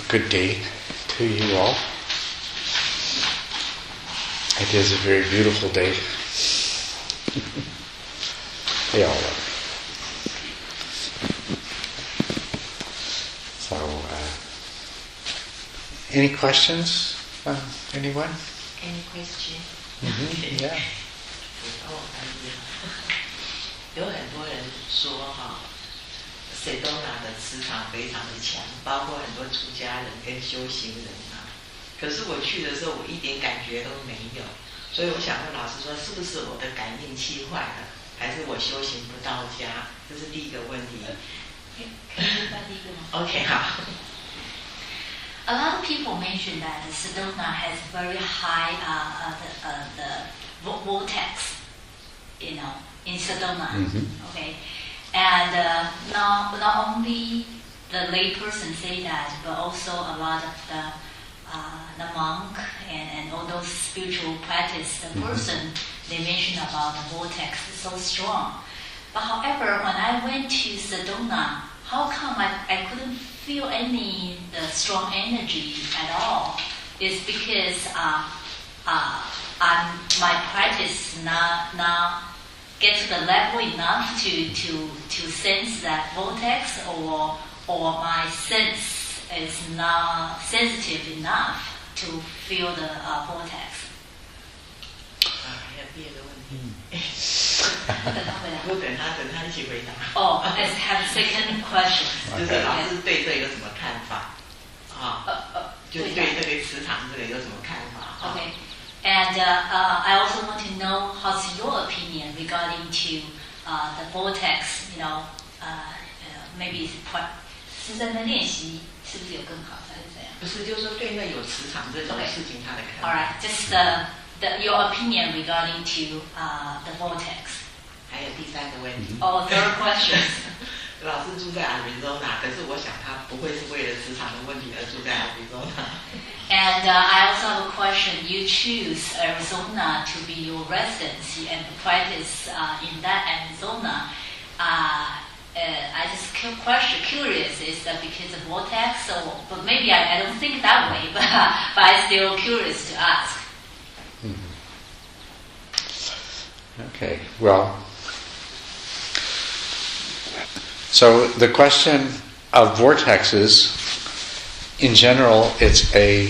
Good day to you all. It is a very beautiful day. They all are. So, any questions? Anyone? Any question? Mm-hmm. Yeah. 有很多人说塞多纳的磁场非常的强，包括很多出家人跟修行人啊。可是我去的时候，我一点感觉都没有，所以我想问老师说，是不是我的感应器坏了，还是我修行不到家？这是第一个问题。可以问第一个吗 ？OK， 好。A lot of people mention that Sedona has very high the vortex, in Sedona. Mm-hmm. Okay, and not only the lay person say that, but also a lot of the monk and all those spiritual practice the person they mention about the vortex is so strong. But however, when I went to Sedona, how come I couldn't feel any strong energy at all? It's because my practice not get to the level enough to sense that vortex, or my sense is not sensitive enough to feel the vortex. 还有第二个问题。我等他一起回答。Oh, let's have second question. 就是老师对这有什么看法？就是对这个磁场这个有什么看法 Okay. And I also want to know how's your opinion regarding to the vortex. Maybe 是在那练习是不是有更好还是怎样？不是，就是说对那有磁场这种事情他的看法。All right, just your opinion regarding to the vortex. 还有第三个问题。Oh, third question. 老师住在 Arizona， 可是我想他不会是为了磁场的问题而住在 Arizona。And I also have a question. You choose Arizona to be your residency and practice in that Arizona. I just curious, is that because of vortex? But maybe I don't think that way, but I'm still curious to ask. Okay, well, so the question of vortexes, in general, it's a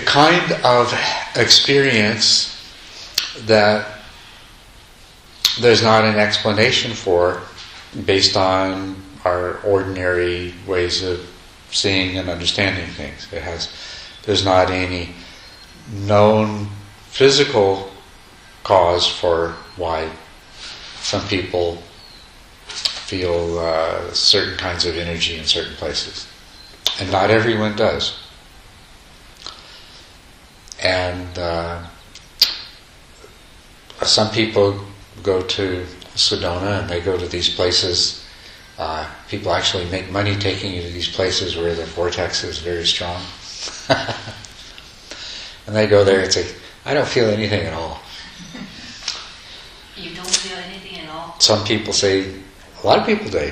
kind of experience that there's not an explanation for based on our ordinary ways of seeing and understanding things. There's not any known physical cause for why some people feel certain kinds of energy in certain places. And not everyone does. And some people go to Sedona and they go to these places. People actually make money taking you to these places where the vortex is very strong. And they go there and say, I don't feel anything at all. You don't feel anything at all? Some people say, a lot of people do.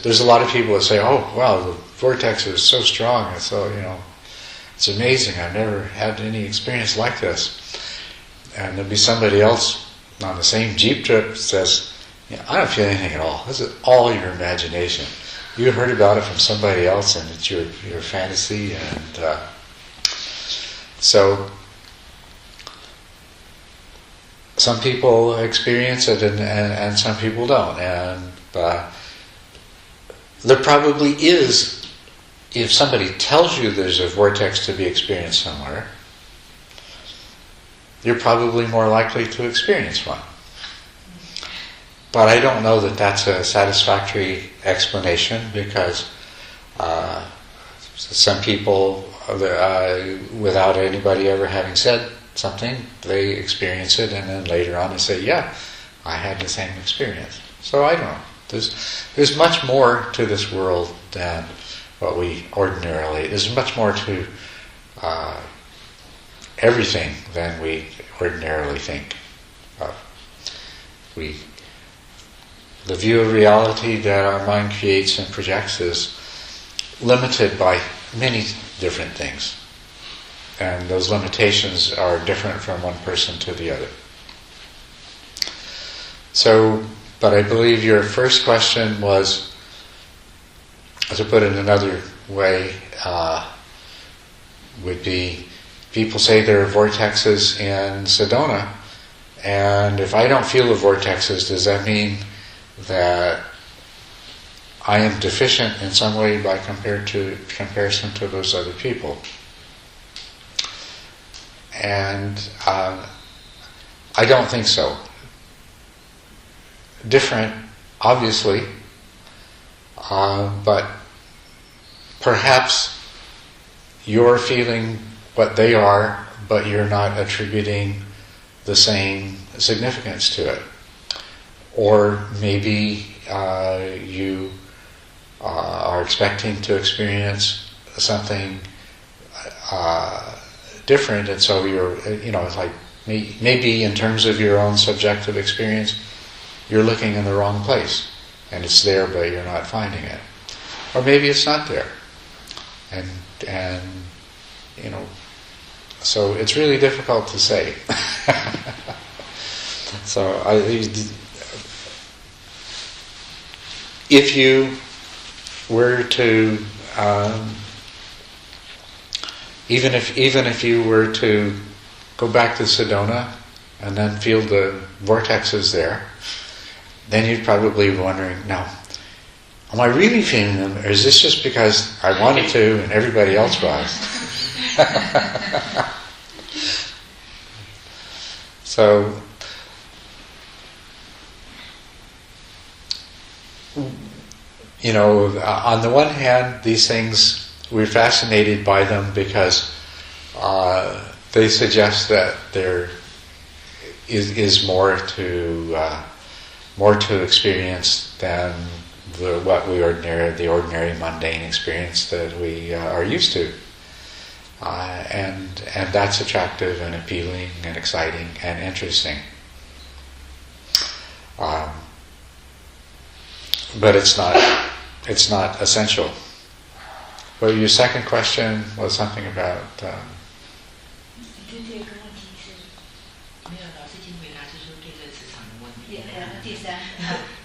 There's a lot of people that say, oh, wow, the vortex is so strong. And so, it's amazing. I've never had any experience like this. And there'll be somebody else on the same Jeep trip says, I don't feel anything at all. This is all your imagination. You heard about it from somebody else and it's your fantasy. And so some people experience it and some people don't. And there probably is, if somebody tells you there's a vortex to be experienced somewhere, you're probably more likely to experience one. But I don't know that that's a satisfactory explanation because some people, without anybody ever having said something, they experience it and then later on they say, yeah, I had the same experience. So I don't know. There's much more to this world than what we ordinarily... There's much more to everything than we ordinarily think of. the view of reality that our mind creates and projects is limited by many different things. And those limitations are different from one person to the other. So, but I believe your first question was, to put it another way, would be, people say there are vortexes in Sedona, and if I don't feel the vortexes, does that mean that I am deficient in some way by comparison to those other people? And I don't think so. Different, obviously, but perhaps you're feeling what they are, but you're not attributing the same significance to it. Or maybe you are expecting to experience something different, and so you're, it's like maybe in terms of your own subjective experience, you're looking in the wrong place, and it's there, but you're not finding it. Or maybe it's not there, and so it's really difficult to say. So if you were to, even if you were to go back to Sedona and then feel the vortexes there, then you'd probably be wondering, now, am I really feeling them, or is this just because I wanted to and everybody else was? So, on the one hand, these things, we're fascinated by them because they suggest that there is more to experience than the ordinary mundane experience that we are used to, and that's attractive and appealing and exciting and interesting. But it's not essential. Well, your second question was something about.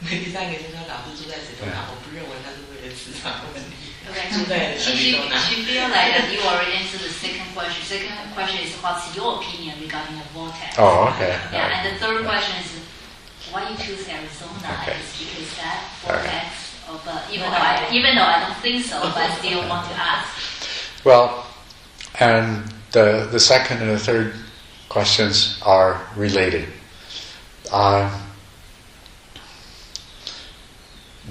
第三个就是说，老师住在石头岛，我不认为他是为了磁场的问题。住 Okay. 在石头岛。 She feel like that you already answered the second question. Second question is what's your opinion regarding the vortex? Oh, okay. Yeah, and the third question is why you choose Arizona? Okay. Is because that vortex? Or, but even though I don't think so, but I still want to ask. Well, and the second and the third questions are related.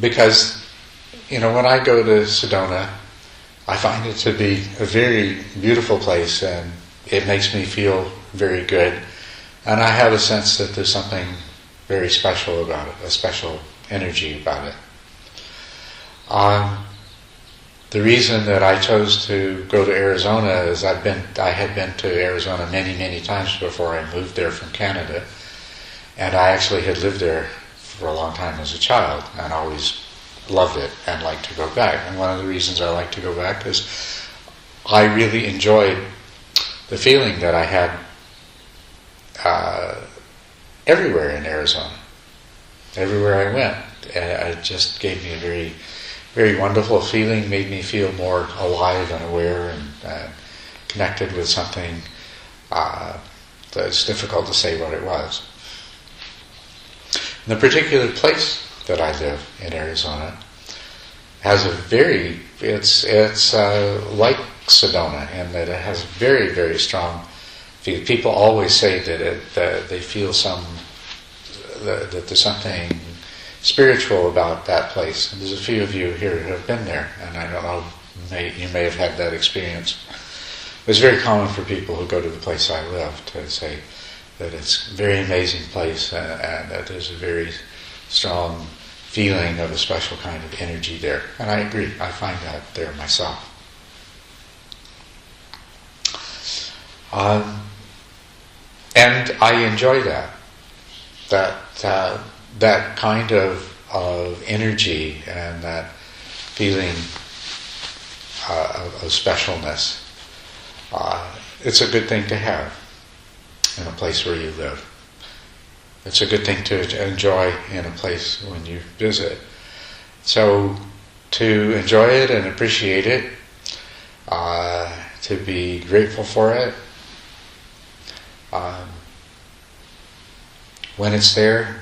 Because, when I go to Sedona, I find it to be a very beautiful place, and it makes me feel very good. And I have a sense that there's something very special about it, a special energy about it. The reason that I chose to go to Arizona is I had been to Arizona many, many times before I moved there from Canada, and I actually had lived there for a long time as a child and always loved it and liked to go back. And one of the reasons I like to go back is I really enjoyed the feeling that I had everywhere in Arizona. Everywhere I went, it just gave me a very, very wonderful feeling, made me feel more alive and aware and connected with something that's difficult to say what it was. The particular place that I live in Arizona has it's like Sedona in that it has very, very strong feel. People always say that they feel that there's something spiritual about that place. And there's a few of you here who have been there, and I don't know, you may have had that experience. It's very common for people who go to the place I live to say that it's a very amazing place and that there's a very strong feeling of a special kind of energy there. And I agree, I find that there myself. And I enjoy that kind of of energy and that feeling of specialness. It's a good thing to have in a place where you live. It's a good thing to enjoy in a place when you visit. So to enjoy it and appreciate it, to be grateful for it, when it's there,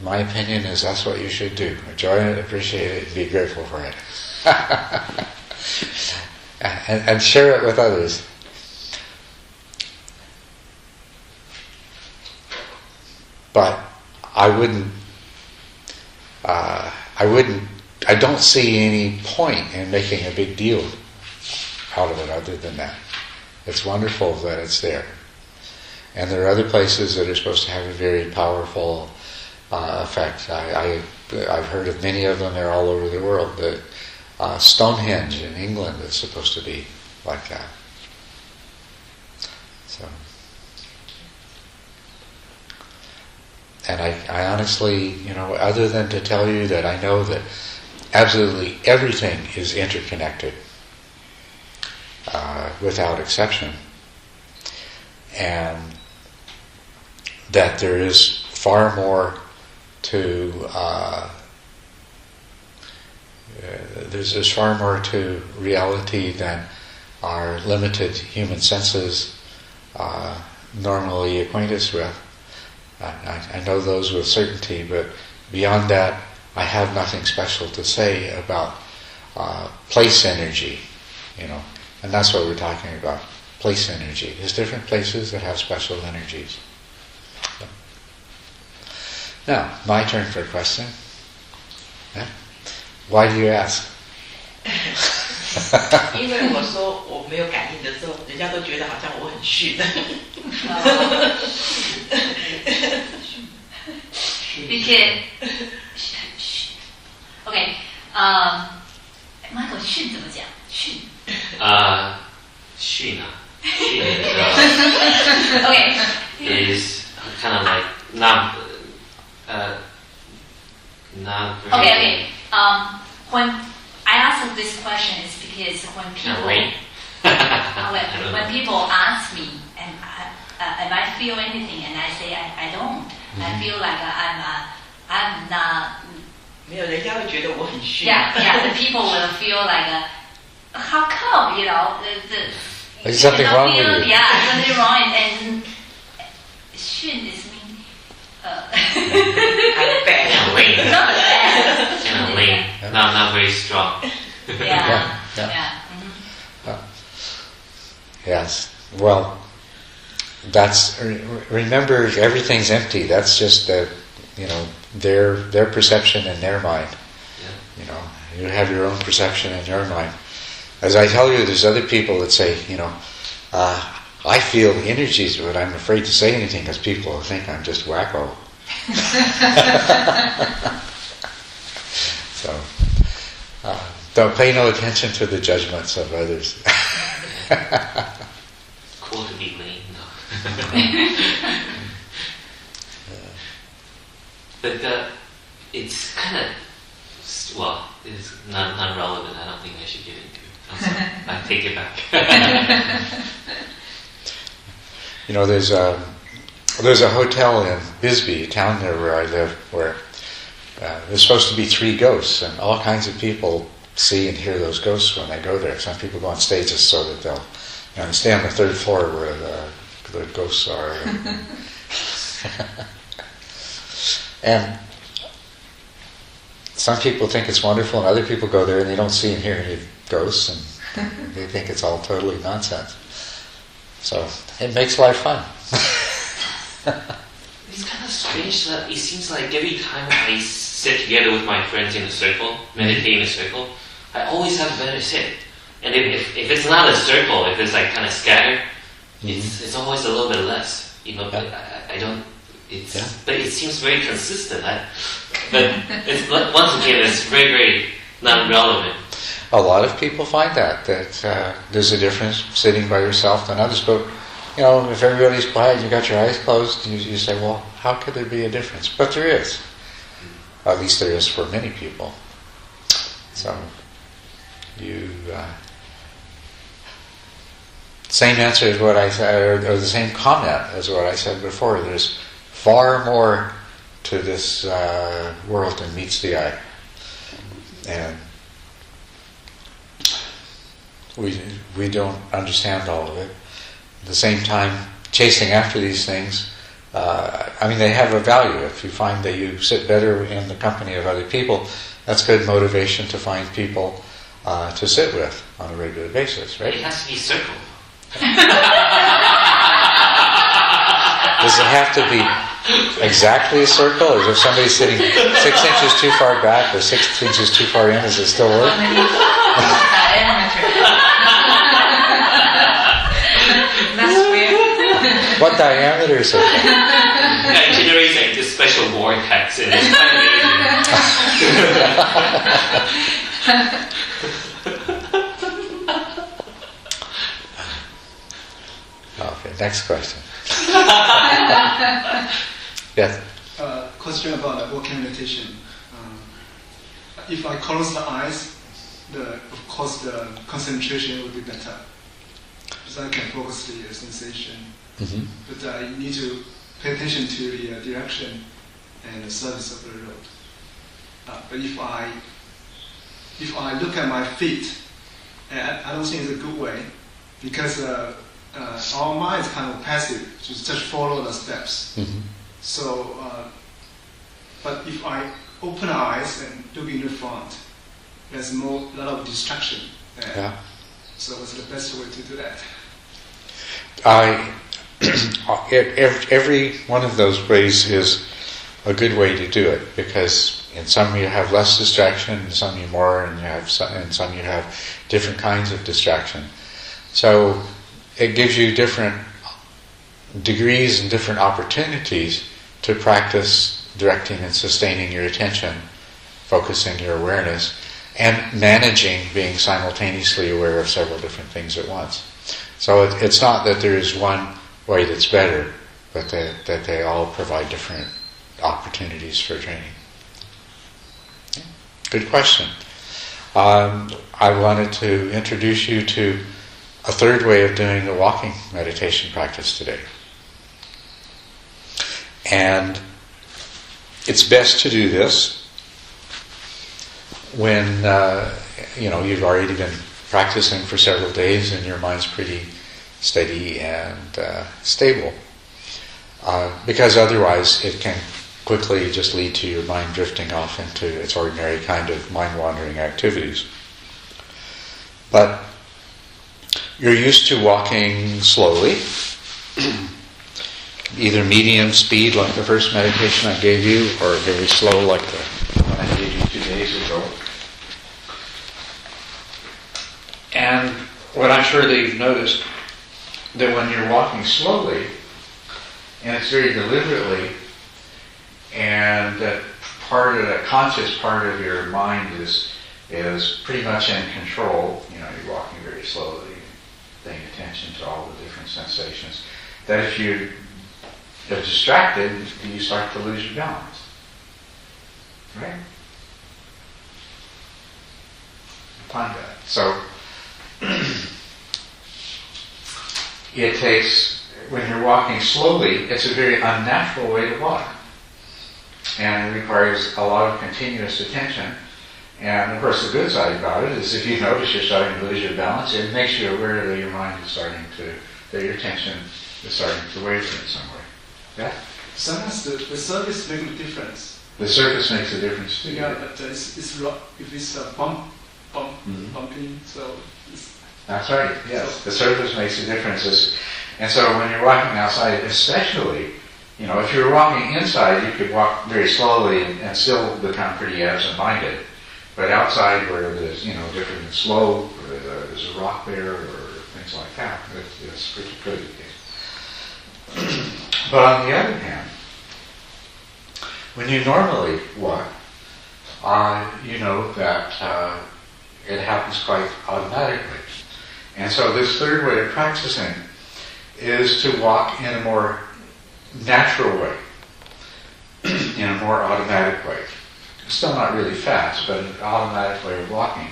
my opinion is that's what you should do. Enjoy it, appreciate it, and be grateful for it. and share it with others. But I don't see any point in making a big deal out of it other than that. It's wonderful that it's there. And there are other places that are supposed to have a very powerful effect. I've heard of many of them. They're all over the world. But Stonehenge in England is supposed to be like that. So, and I honestly, other than to tell you that I know that absolutely everything is interconnected without exception, and that there is far more to there's far more to reality than our limited human senses normally acquaint us with. I know those with certainty, but beyond that, I have nothing special to say about place energy, and that's what we're talking about, place energy. There's different places that have special energies. So. Now, my turn for a question. Yeah? Why do you ask? 因为我说我没有感应的时候，人家都觉得好像我很逊。Because okay, Michael 训怎么讲？训。训 Okay. is kind of like not very. Okay. When I ask this question is because when people when people ask me and if I feel anything and I say I don't, I feel like I'm not. 没有，人家会觉得我很逊。Yeah. The people will feel like how come There's something wrong with you. Yeah, something wrong and 逊 is mean. I'm bad. Kind of lame. Not bad. Kind of lame. Not very strong. Yeah. Mm-hmm. Yes. Well, remember, everything's empty. That's just their perception in their mind. Yeah. You have your own perception in your mind. As I tell you, there's other people that say, I feel energies, but I'm afraid to say anything because people will think I'm just wacko. So, don't pay no attention to the judgments of others. Cool to be lame, no. But it's kind of, it's not relevant. I don't think I should get into it. I'm sorry. I take it back. There's a hotel in Bisbee, a town there where I live, where there's supposed to be 3 ghosts, and all kinds of people see and hear those ghosts when they go there. Some people go on stages so that they'll stay on the 3rd floor where the ghosts are. And some people think it's wonderful, and other people go there and they don't see and hear any ghosts, and they think it's all totally nonsense. So it makes life fun. It's kind of strange that it seems like every time I sit together with my friends in a circle, meditate in a circle, I always have a better sit. And if it's not a circle, if it's like kind of scattered, it's always a little bit less. But I don't. But it seems very consistent. But once again, it's very, very not relevant. A lot of people find that there's a difference sitting by yourself than others. But if everybody's quiet, you got your eyes closed, you say, well, how could there be a difference? But there is. At least there is for many people. So same answer as what I said, or the same comment as what I said before. There's far more to this world than meets the eye, and we don't understand all of it. At the same time, chasing after these things, they have a value. If you find that you sit better in the company of other people, that's good motivation to find people to sit with on a regular basis, right? It has to be circle. Does it have to be exactly a circle? Or if somebody's sitting 6 inches too far back or 6 inches too far in, does it still work? That's weird. What diameter is it? Yeah, it generates like this special vortex, and it's kind of amazing. Okay, next question. Yes. Question about walking meditation. If I close the eyes, of course the concentration will be better, because I can focus the sensation. Mm-hmm. But I need to pay attention to the direction and the surface of the road. But if I look at my feet, I don't think it's a good way, because our mind is kind of passive, just follow the steps. Mm-hmm. So, but if I open eyes and look in the front, there's a lot of distraction there. Yeah. So what's the best way to do that? Every one of those ways is a good way to do it, because in some you have less distraction, in some you more, and in some you have different kinds of distraction. So it gives you different degrees and different opportunities to practice directing and sustaining your attention, focusing your awareness, and managing being simultaneously aware of several different things at once. So it's not that there is one way that's better, but that they all provide different opportunities for training. Good question. I wanted to introduce you to a third way of doing a walking meditation practice today. And it's best to do this when you've already been practicing for several days and your mind's pretty steady and stable. Because otherwise it can quickly just lead to your mind drifting off into its ordinary kind of mind-wandering activities. But you're used to walking slowly, either medium speed like the first meditation I gave you, or very slow like the one I gave you 2 days ago. And what I'm sure that you've noticed, that when you're walking slowly, and it's very deliberately, and that conscious part of your mind is pretty much in control, you're walking very slowly, paying attention to all the different sensations, that if you're distracted, you start to lose your balance. Right? Find that. So, it takes, when you're walking slowly, it's a very unnatural way to walk. And it requires a lot of continuous attention. And of course the good side about it is if you notice you're starting to lose your balance, it makes you aware that your mind is that your attention is starting to waver in some way. Yeah? Sometimes the surface makes a difference. The surface makes a difference too. Yeah, but it's rock, if it's bumping, so it's... That's right, yes. The surface makes a difference. And so when you're walking outside, especially, if you were walking inside, you could walk very slowly and still become pretty absent-minded. But outside, where there's, different slope, or there's a rock there, or things like that, it's pretty good. But on the other hand, when you normally walk, you know that it happens quite automatically. And so this third way of practicing is to walk in a more natural way, in a more automatic way. still not really fast, but an automatic way of walking.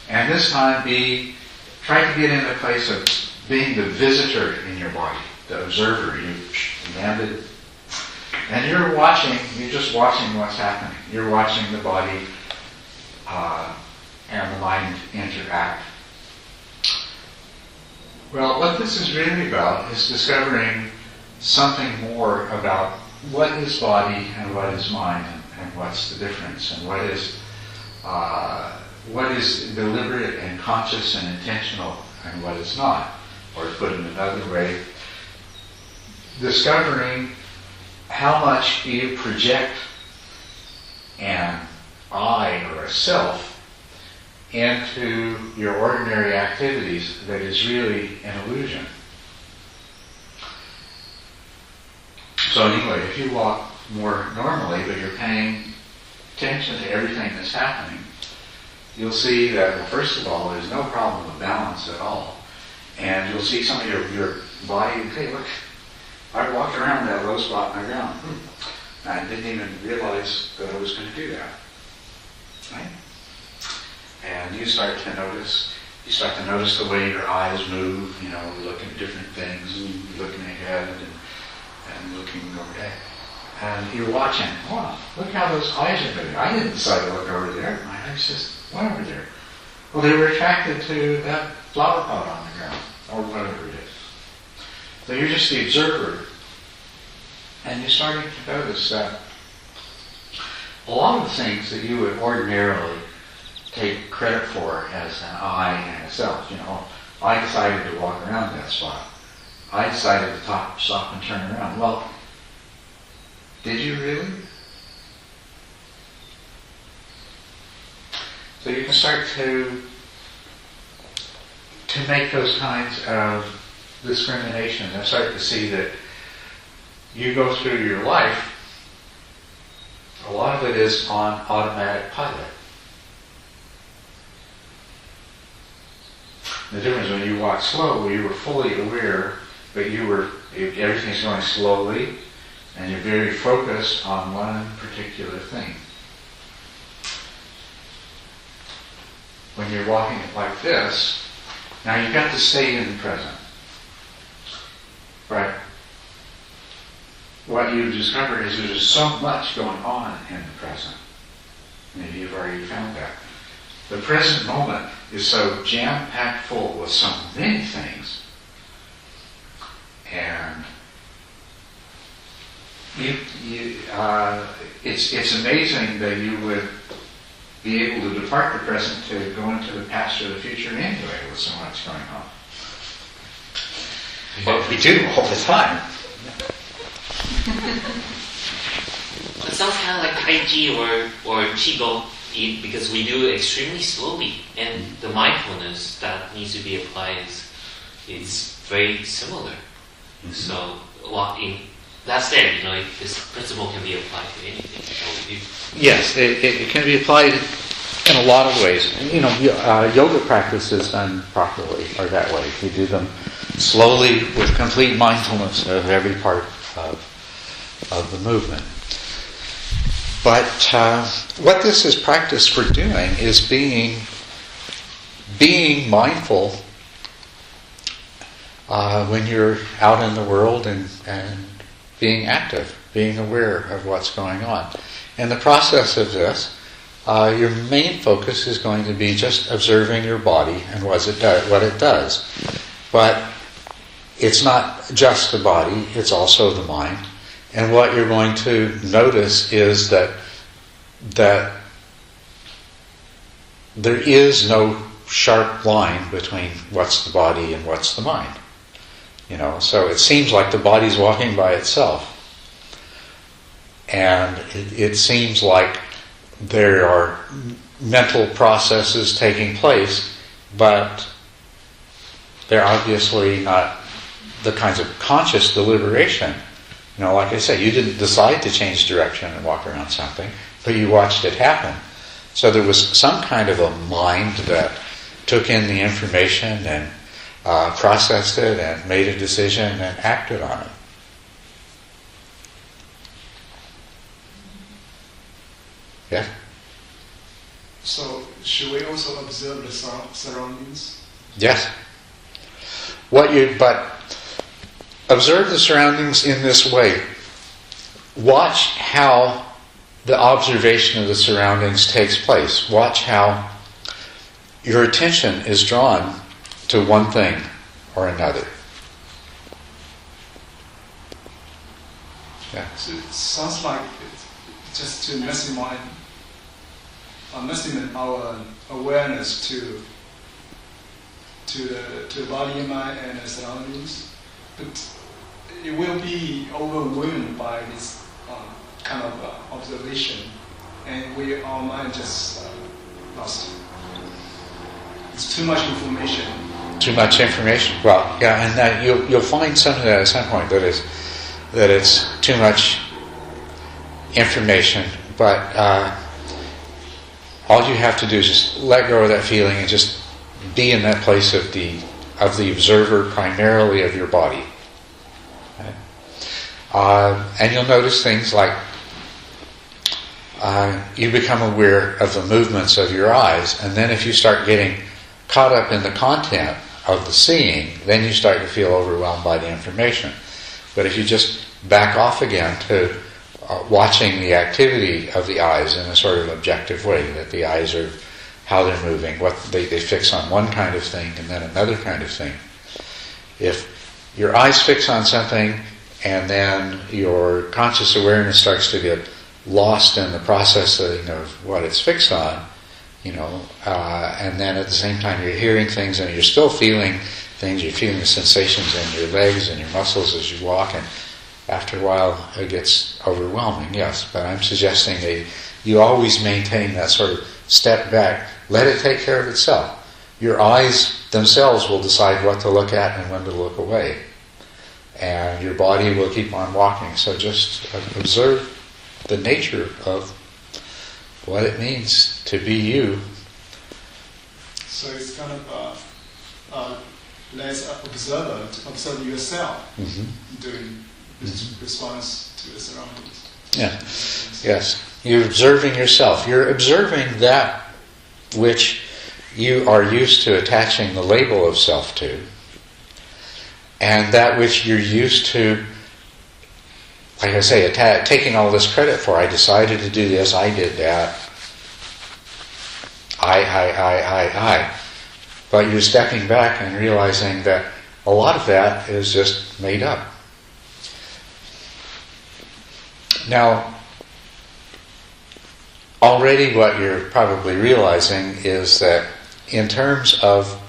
And this time try to get in the place of being the visitor in your body, the observer. You landed, and you're just watching what's happening. You're watching the body and the mind interact. Well, what this is really about is discovering something more about what is body and what is mind, and what's the difference, and what is deliberate and conscious and intentional, and what is not. Or to put it another way, discovering how much you project an I or a self into your ordinary activities that is really an illusion. So anyway, if you walk more normally, but you're paying attention to everything that's happening, you'll see that, well, first of all, there's no problem with balance at all. And you'll see some of your body, hey, look, I walked around that low spot in the ground. I didn't even realize that I was going to do that. Right? And you start to notice the way your eyes move, looking at different things, looking ahead and looking over there. And you're watching, wow, look how those eyes are moving. I didn't decide to look over there. My eyes just went over there. Well, they were attracted to that flower pot on the ground, or whatever it is. So you're just the observer. And you're starting to notice that a lot of the things that you would ordinarily take credit for as an I and a self, I decided to walk around that spot. I decided to stop and turn around. Well, did you really? So you can start to make those kinds of discrimination and start to see that you go through your life, a lot of it is on automatic pilot. The difference when you walk slow, you were fully aware, but everything's going slowly, and you're very focused on one particular thing. When you're walking like this, now you've got to stay in the present. Right? What you discover is there's so much going on in the present. Maybe you've already found that. The present moment is so jam-packed full with so many things, and it's amazing that you would be able to depart the present to go into the past or the future anyway with so much going on. But we do all the time. It sounds kind of like Tai Chi or Qigong, because we do it extremely slowly, and the mindfulness that needs to be applied is very similar. Mm-hmm. So, that said, this principle can be applied to anything. Yes, it can be applied in a lot of ways. Yoga practices done properly are that way. We do them slowly with complete mindfulness of every part of the movement. But what this is practice for doing is being mindful when you're out in the world and being active, being aware of what's going on. In the process of this, your main focus is going to be just observing your body and what it does. But it's not just the body, it's also the mind. And what you're going to notice is that there is no sharp line between what's the body and what's the mind. So it seems like the body's walking by itself. And it seems like there are mental processes taking place, but they're obviously not the kinds of conscious deliberation. Like I say, you didn't decide to change direction and walk around something, but you watched it happen. So there was some kind of a mind that took in the information and processed it and made a decision and acted on it. Yeah. So should we also observe the surroundings? Yes. But observe the surroundings in this way. Watch how the observation of the surroundings takes place. Watch how your attention is drawn to one thing or another. Yeah. So it sounds like it's just to maximize our awareness to the body, mind, and the surroundings, but it will be overwhelmed by this kind of observation, and our mind just lost. It's too much information. Too much information. Well, yeah, and that you'll find some of that at some point that it's too much information, but all you have to do is just let go of that feeling and just be in that place of the observer, primarily of your body. Okay? And you'll notice things like you become aware of the movements of your eyes, and then if you start getting caught up in the content of the seeing, then you start to feel overwhelmed by the information. But if you just back off again to watching the activity of the eyes in a sort of objective way, that the eyes are, how they're moving, what they fix on one kind of thing and then another kind of thing. If your eyes fix on something and then your conscious awareness starts to get lost in the processing of what it's fixed on, and then at the same time you're hearing things and you're still feeling things, you're feeling the sensations in your legs and your muscles as you walk, and after a while it gets overwhelming, yes, but I'm suggesting that you always maintain that sort of step back, let it take care of itself. Your eyes themselves will decide what to look at and when to look away, and your body will keep on walking. So just observe the nature of what it means to be you. So it's kind of less observer to observe yourself doing this response to the surroundings. Yeah. Yes. You're observing yourself. You're observing that which you are used to attaching the label of self to, and that which you're used to, like I say, taking all this credit for. I decided to do this, I did that. I. But you're stepping back and realizing that a lot of that is just made up. Now, already what you're probably realizing is that in terms of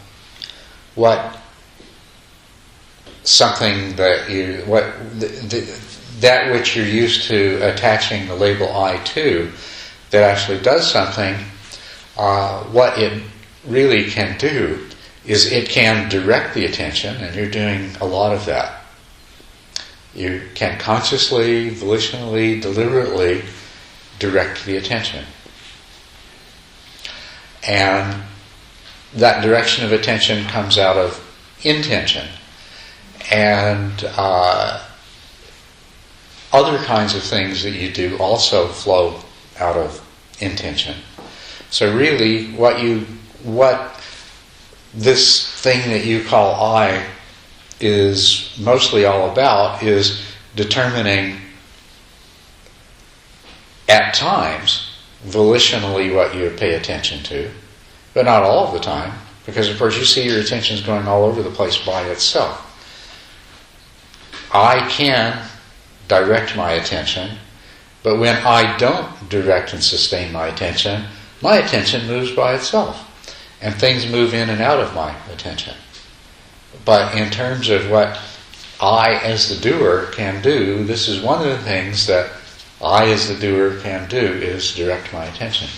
what something that that which you're used to attaching the label I to, that actually does something, what it really can do is it can direct the attention, and you're doing a lot of that. You can consciously, volitionally, deliberately direct the attention. And that direction of attention comes out of intention. And other kinds of things that you do also flow out of intention. So really, what this thing that you call I is mostly all about is determining at times volitionally what you pay attention to, but not all of the time, because of course you see your attention's going all over the place by itself. I can direct my attention, but when I don't direct and sustain my attention moves by itself, and things move in and out of my attention. But in terms of what I as the doer can do, this is one of the things that I as the doer can do, is direct my attention.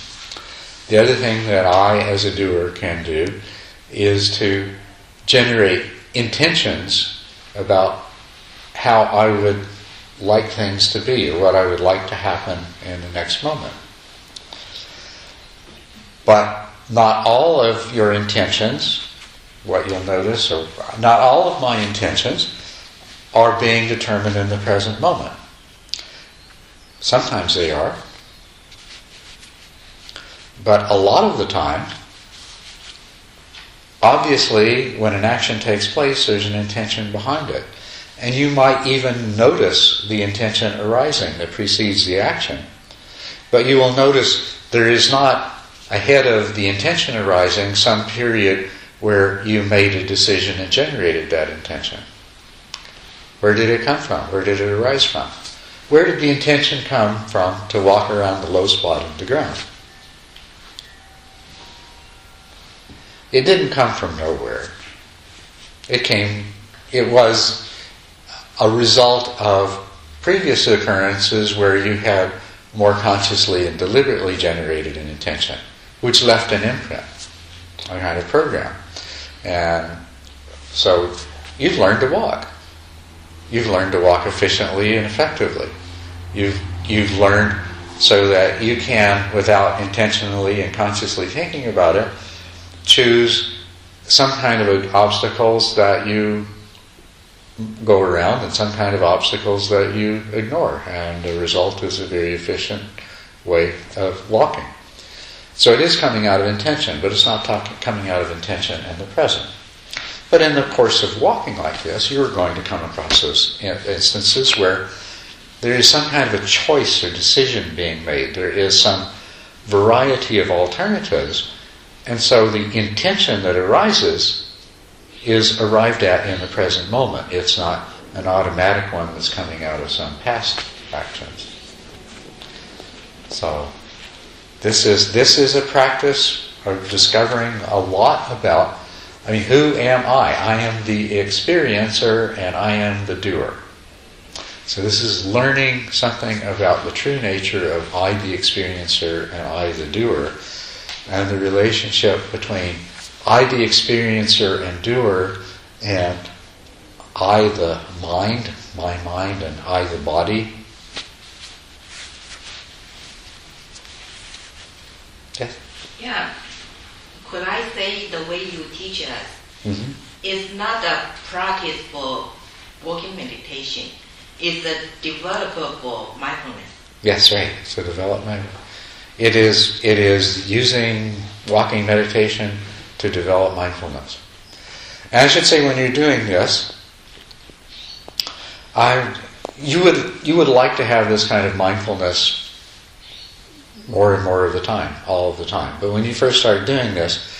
The other thing that I as a doer can do is to generate intentions about how I would like things to be, or what I would like to happen in the next moment. But not all of your intentions, what you'll notice, or not all of my intentions are being determined in the present moment. Sometimes they are. But a lot of the time, obviously, when an action takes place, there's an intention behind it. And you might even notice the intention arising that precedes the action. But you will notice there is not, ahead of the intention arising, some period where you made a decision and generated that intention. Where did it come from? Where did it arise from? Where did the intention come from to walk around the low spot of the ground? It didn't come from nowhere. It was a result of previous occurrences where you had more consciously and deliberately generated an intention, which left an imprint, a kind of program. And so you've learned to walk. You've learned to walk efficiently and effectively. You've learned so that you can, without intentionally and consciously thinking about it, choose some kind of obstacles that you go around and some kind of obstacles that you ignore. And the result is a very efficient way of walking. So it is coming out of intention, but it's not coming out of intention in the present. But in the course of walking like this, you're going to come across those instances where there is some kind of a choice or decision being made. There is some variety of alternatives. And so the intention that arises is arrived at in the present moment. It's not an automatic one that's coming out of some past actions. So this is a practice of discovering a lot about, who am I? I am the experiencer and I am the doer. So this is learning something about the true nature of I the experiencer and I the doer, and the relationship between I the experiencer and doer and I the mind, my mind, and I the body. Yes? Yeah. Could I say the way you teach us is not a practice for walking meditation. It's a developer for mindfulness. Yes, right. It's a development. It is using walking meditation to develop mindfulness. And I should say, when you're doing this, you would like to have this kind of mindfulness more and more of the time, all of the time. But when you first start doing this,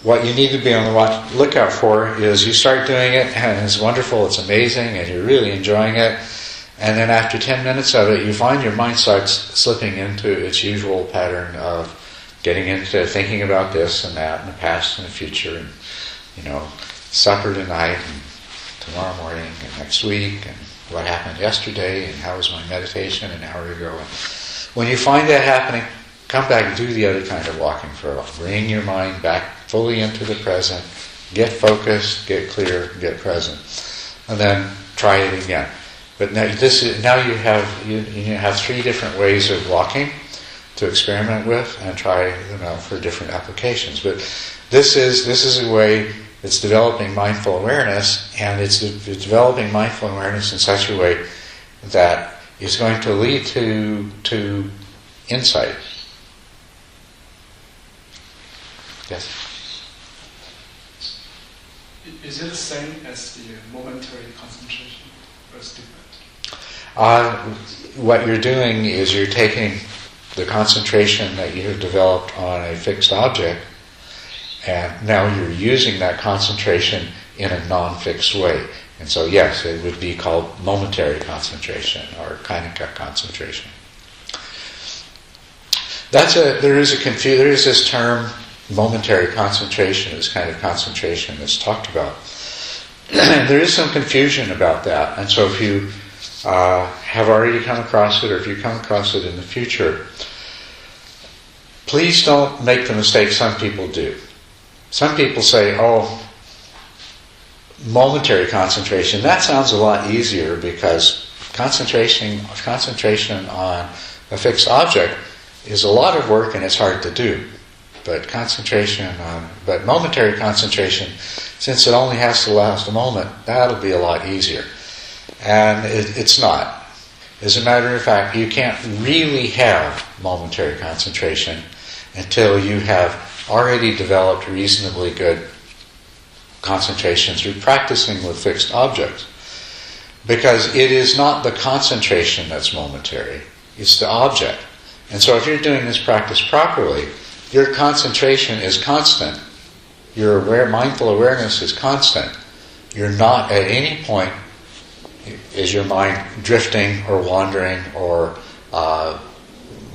what you need to be on the lookout for is you start doing it and it's wonderful, it's amazing, and you're really enjoying it. And then after 10 minutes of it, you find your mind starts slipping into its usual pattern of getting into thinking about this and that and the past and the future and, supper tonight and tomorrow morning and next week and what happened yesterday and how was my meditation an hour ago. And when you find that happening, come back and do the other kind of walking for a while. Bring your mind back fully into the present, get focused, get clear, get present, and then try it again. But now you have 3 different ways of walking to experiment with and try for different applications. But this is a way that's developing mindful awareness, and it's developing mindful awareness in such a way that is going to lead to insight. Yes? Is it the same as the momentary concentration, or is it different? What you're doing is you're taking the concentration that you have developed on a fixed object, and now you're using that concentration in a non-fixed way. And so, yes, it would be called momentary concentration or kainika concentration. There is this term, momentary concentration, this kind of concentration that's talked about. There is some confusion about that, and so if you have already come across it, or if you come across it in the future, please don't make the mistake some people do. Some people say, momentary concentration, that sounds a lot easier because concentration on a fixed object is a lot of work and it's hard to do. But momentary concentration, since it only has to last a moment, that'll be a lot easier. And it's not. As a matter of fact, you can't really have momentary concentration until you have already developed reasonably good concentration through practicing with fixed objects. Because it is not the concentration that's momentary, it's the object. And so if you're doing this practice properly, your concentration is constant. Your mindful awareness is constant. You're not at any point is your mind drifting or wandering or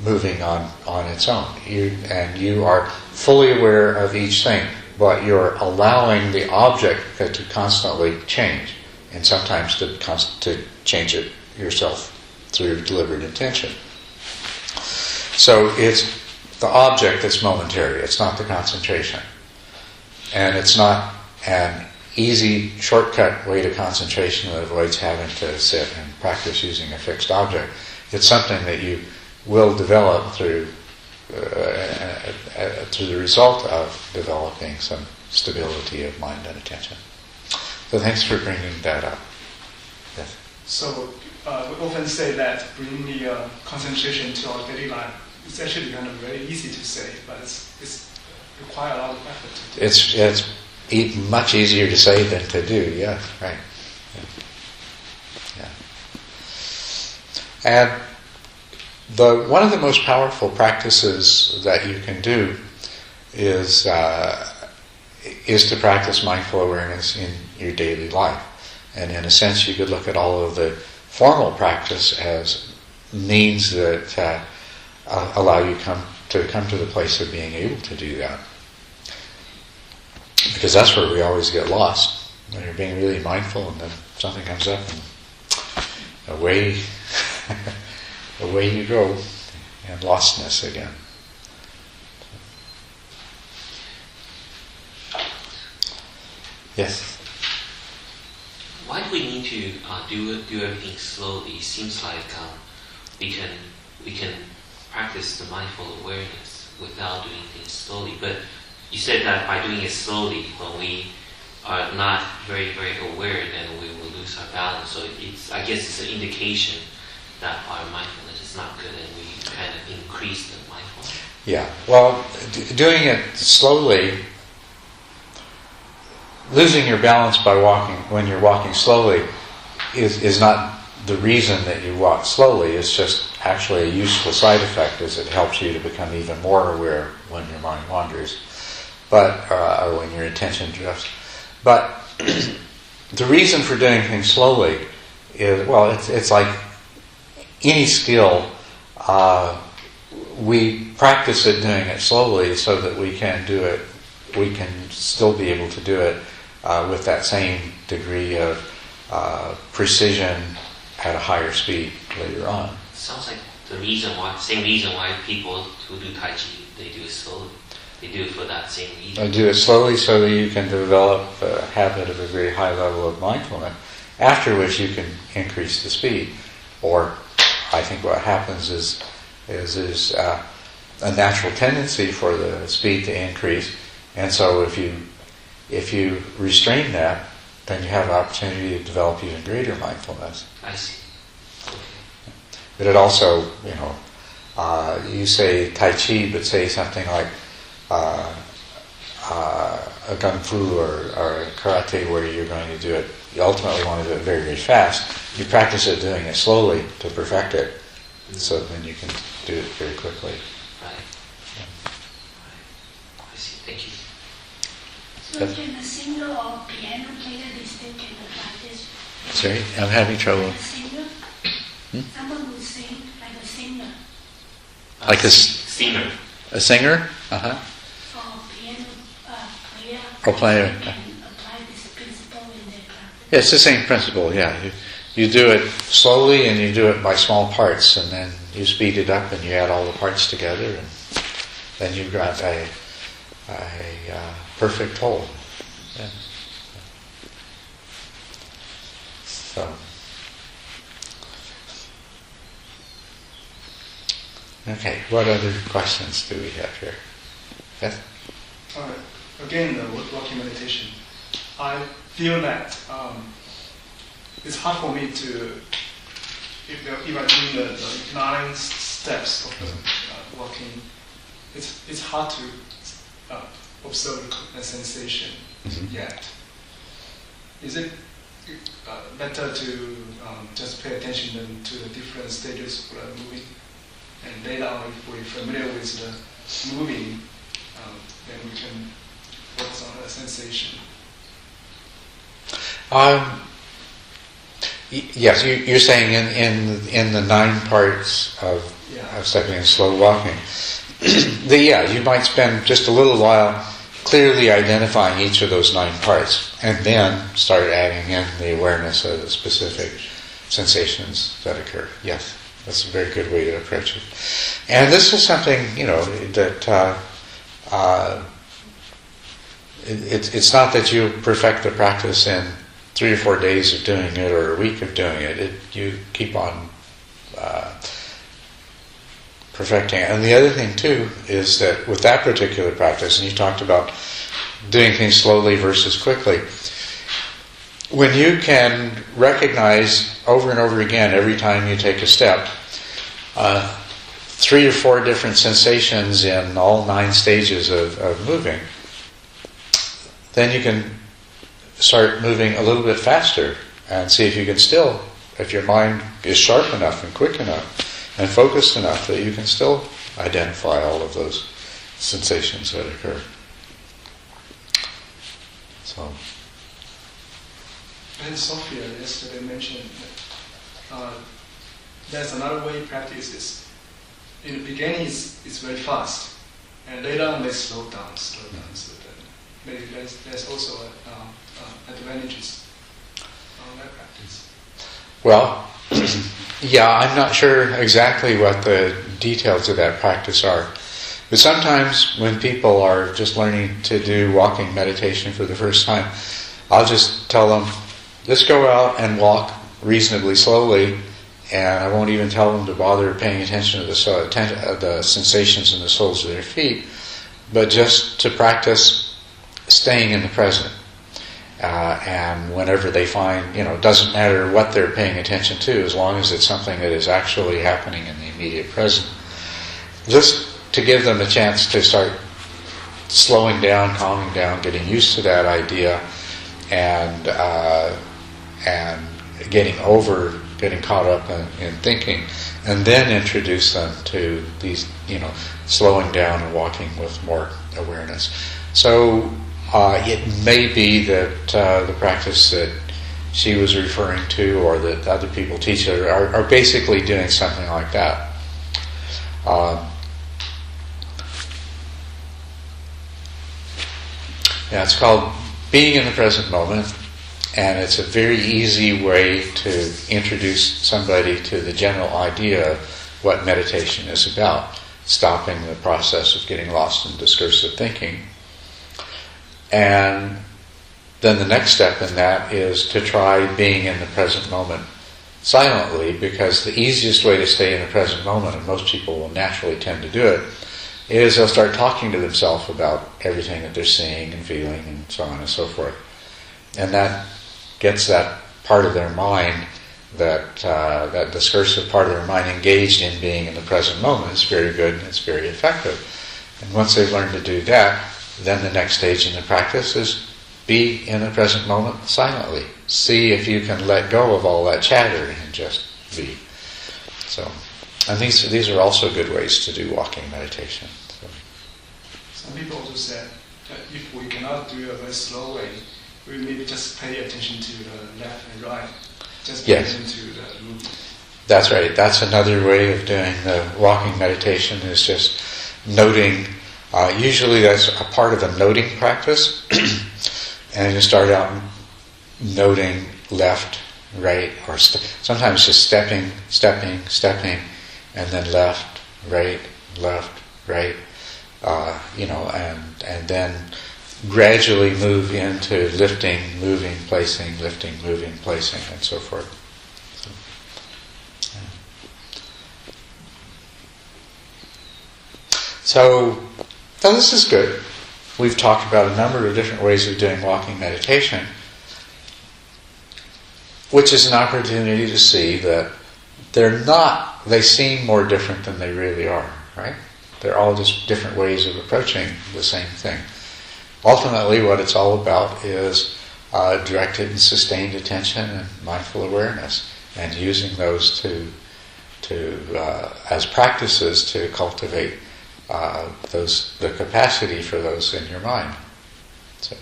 moving on its own. You are fully aware of each thing, but you're allowing the object to constantly change, and sometimes to change it yourself through deliberate intention. So it's the object that's momentary, it's not the concentration. And it's not an easy shortcut way to concentration that avoids having to sit and practice using a fixed object. It's something that you will develop through the result of developing some stability of mind and attention. So thanks for bringing that up. Yes. So we often say that bringing the concentration to our daily life, it's actually kind of very easy to say, but it's require a lot of effort to do. It's much easier to say than to do. Yeah, right. Yeah. And one of the most powerful practices that you can do is to practice mindful awareness in your daily life. And in a sense, you could look at all of the formal practice as means that allow you to come to the place of being able to do that. Because that's where we always get lost. When you're being really mindful and then something comes up and away you go, and lostness again. Yes? Why do we need to do everything slowly? It seems like we can practice the mindful awareness without doing things slowly. But you said that by doing it slowly, when we are not very, very aware, then we will lose our balance. So I guess it's an indication that our mindfulness is not good, and we kind of increase the mindfulness. Yeah. Well, doing it slowly, losing your balance when you're walking slowly is not the reason that you walk slowly. It's just actually a useful side effect, as it helps you to become even more aware when your mind wanders, or when your attention drifts. But the reason for doing things slowly is, well, it's like any skill. We practice it doing it slowly so that we can do it. We can still be able to do it with that same degree of precision at a higher speed later on. Sounds like same reason why people who do Tai Chi, they do it slowly. They do it for that same reason. Do it slowly so that you can develop a habit of a very high level of mindfulness, after which you can increase the speed. Or I think what happens is a natural tendency for the speed to increase, and so if you restrain that, then you have an opportunity to develop even greater mindfulness. I see. Okay. But it also, you say Tai Chi, but say something like a Kung Fu or Karate, where you're going to do it, you ultimately want to do it very, very fast. You practice it doing it slowly to perfect it, so then you can do it very quickly. Right. I see. Thank you. So can a singer or piano player still can practice? Sorry, I'm having trouble. A singer? Someone who sing like a singer. Like a singer. A singer? Uh-huh. Or piano player. Or player. Can apply this principle in their practice. Yeah, it's the same principle, yeah. You do it slowly and you do it by small parts, and then you speed it up and you add all the parts together, and then you've got a perfect whole. Yeah. So, okay, what other questions do we have here? Yes? All right. Again, the walking meditation. I feel that it's hard for me to, if I do the 9 steps of the walking it's hard to observe the sensation yet. Is it better to just pay attention to the different stages of the moving, and later on, if we're familiar with the moving, then we can focus on the sensation? Yes, you're saying in the 9 parts of stepping and slow walking, you might spend just a little while clearly identifying each of those 9 parts, and then start adding in the awareness of the specific sensations that occur. Yes, that's a very good way to approach it. And this is something, that it's not that you perfect the practice in 3 or 4 days of doing it or a week of doing it. You keep on perfecting it. And the other thing too is that with that particular practice, and you talked about doing things slowly versus quickly, when you can recognize over and over again every time you take a step 3 or 4 different sensations in all 9 stages of moving, then you can start moving a little bit faster and see if you can still, if your mind is sharp enough and quick enough and focused enough that you can still identify all of those sensations that occur. So. And Sophia yesterday mentioned that there's another way to practice this. In the beginning, it's very fast, and later on they slow down. So then maybe there's also advantages on that practice. Well, I'm not sure exactly what the details of that practice are. But sometimes when people are just learning to do walking meditation for the first time, I'll just tell them, let's go out and walk reasonably slowly, and I won't even tell them to bother paying attention to the sensations in the soles of their feet, but just to practice staying in the present. And whenever they find, it doesn't matter what they're paying attention to, as long as it's something that is actually happening in the immediate present. Just to give them a chance to start slowing down, calming down, getting used to that idea, and getting caught up in thinking, and then introduce them to these, slowing down and walking with more awareness. So it may be that the practice that she was referring to, or that other people teach it, are basically doing something like that. It's called being in the present moment, and it's a very easy way to introduce somebody to the general idea of what meditation is about, stopping the process of getting lost in discursive thinking. And then the next step in that is to try being in the present moment silently, because the easiest way to stay in the present moment, and most people will naturally tend to do it, is they'll start talking to themselves about everything that they're seeing and feeling and so on and so forth. And that gets that part of their mind, that discursive part of their mind engaged in being in the present moment. It's very good and it's very effective. And once they've learned to do that, then the next stage in the practice is be in the present moment silently. See if you can let go of all that chatter and just be. So, and these are also good ways to do walking meditation. So. Some people also said that if we cannot do it a very slow way, we maybe just pay attention to the left and right. Just pay attention to the movement. That's right. That's another way of doing the walking meditation, is just noting. Usually that's a part of a noting practice. And you start out noting left, right, or sometimes just stepping, and then left, right, and then gradually move into lifting, moving, placing, lifting, moving, placing, and so forth. So this is good. We've talked about a number of different ways of doing walking meditation, which is an opportunity to see that they seem more different than they really are, right? They're all just different ways of approaching the same thing. Ultimately, what it's all about is directed and sustained attention and mindful awareness, and using those to as practices to cultivate the capacity for those in your mind. So.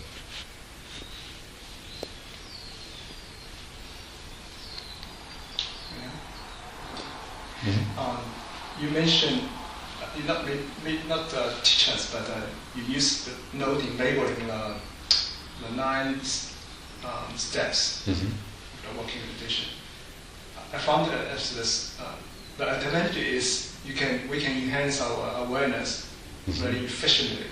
You mentioned you not teach us, but you use the noting, labeling the 9 steps of the walking meditation. I found that as this, the advantage is we can enhance our awareness very efficiently.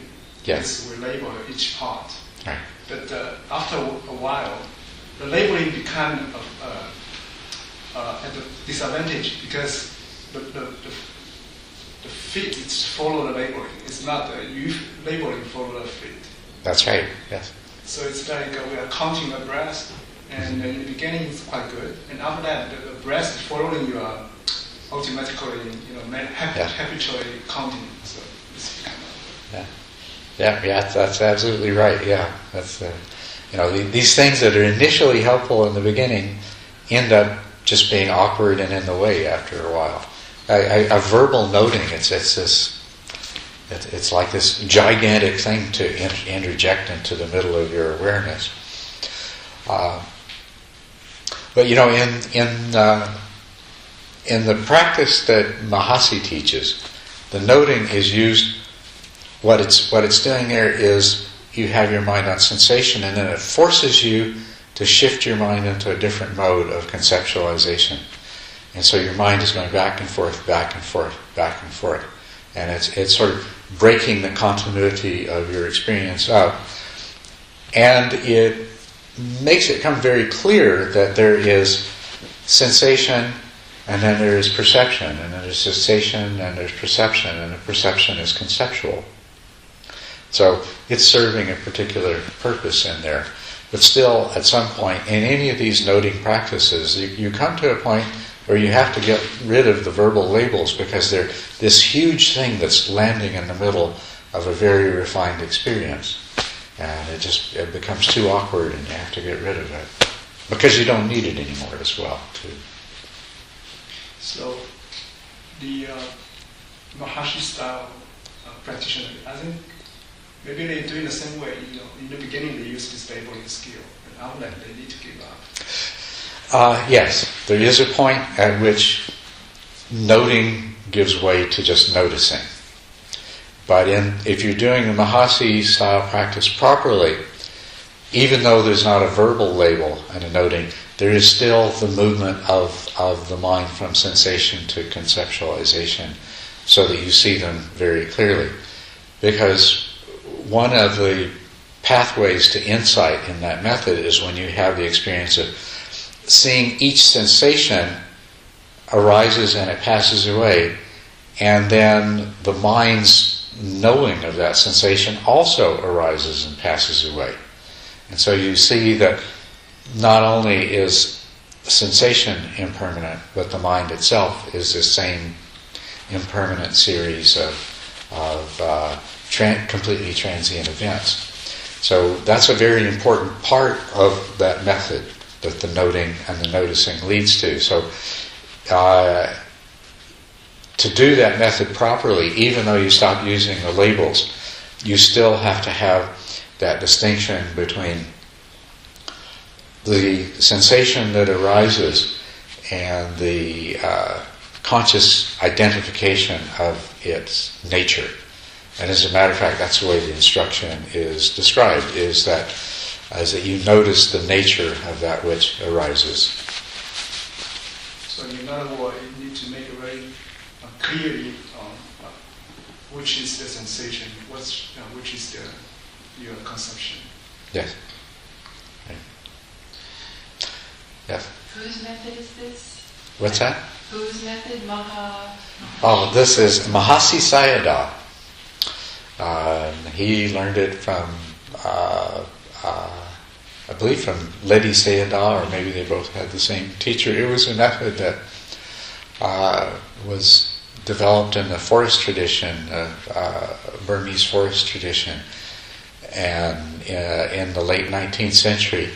Yes. We label each part. Right. But after a while, the labeling become at a disadvantage because the feet is follow the labeling. It's not you labeling follow the feet. That's right. Yes. So it's like we are counting the breath, and in the beginning it's quite good, and after that the breath is following you automatically, habitually counting. So it's kind of yeah. That's absolutely right. Yeah, that's these things that are initially helpful in the beginning end up just being awkward and in the way after a while. A verbal noting, it's like this gigantic thing to interject into the middle of your awareness. But in the practice that Mahasi teaches, the noting is used. What it's doing there is you have your mind on sensation, and then it forces you to shift your mind into a different mode of conceptualization. And so your mind is going back and forth, back and forth, back and forth. And it's sort of breaking the continuity of your experience up. And it makes it come very clear that there is sensation, and then there is perception, and then there's sensation, and there's perception, and the perception is conceptual. So it's serving a particular purpose in there. But still, at some point, in any of these noting practices, you come to a point where you have to get rid of the verbal labels because they're this huge thing that's landing in the middle of a very refined experience. And it becomes too awkward and you have to get rid of it. Because you don't need it anymore as well, too. So, the Mahasi style practitioner, I think maybe they're doing the same way. In the beginning they use this labeling skill, and after that they need to give up. Yes, there is a point at which noting gives way to just noticing. But if you're doing the Mahasi style practice properly, even though there's not a verbal label and a noting, there is still the movement of the mind from sensation to conceptualization so that you see them very clearly. Because one of the pathways to insight in that method is when you have the experience of seeing each sensation arises and it passes away, and then the mind's knowing of that sensation also arises and passes away. And so you see that not only is sensation impermanent, but the mind itself is the same impermanent series of completely transient events. So that's a very important part of that method that the noting and the noticing leads to. So to do that method properly, even though you stop using the labels, you still have to have that distinction between the sensation that arises and the conscious identification of its nature. And as a matter of fact, that's the way the instruction is described, is that you notice the nature of that which arises. So in other words, you need to make it very clearly which is the sensation, which is your conception. Yes. Yes. Whose method is this? What's that? Whose method? Oh, this is Mahasi Sayadaw. He learned it from, I believe, from Ledi Sayadaw, or maybe they both had the same teacher. It was a method that was developed in the forest tradition, Burmese forest tradition, and in the late 19th century,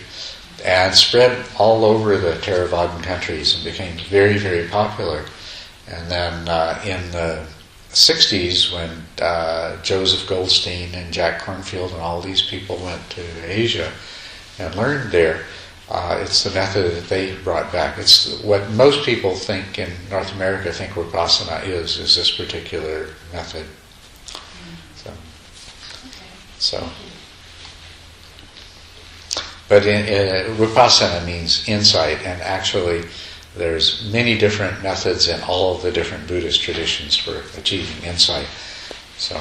and spread all over the Theravadan countries and became very, very popular. And then in the 60s, when Joseph Goldstein and Jack Kornfield and all these people went to Asia and learned there, it's the method that they brought back. It's what most people think in North America think Vipassana is this particular method. So. But Vipassana means insight, and actually there's many different methods in all of the different Buddhist traditions for achieving insight. So,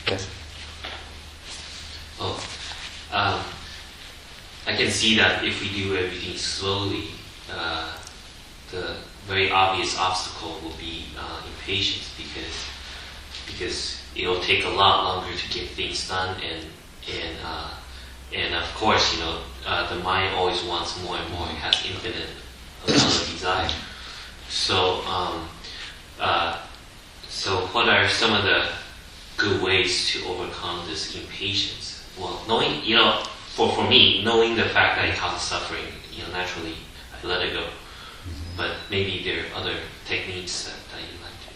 yes? Oh, I can see that if we do everything slowly, the very obvious obstacle will be impatience, because it'll take a lot longer to get things done, and of course, the mind always wants more and more. It has infinite amount of desire. So what are some of the good ways to overcome this impatience? Well, knowing, for me, knowing the fact that it causes suffering, naturally I let it go. But maybe there are other techniques that you like to.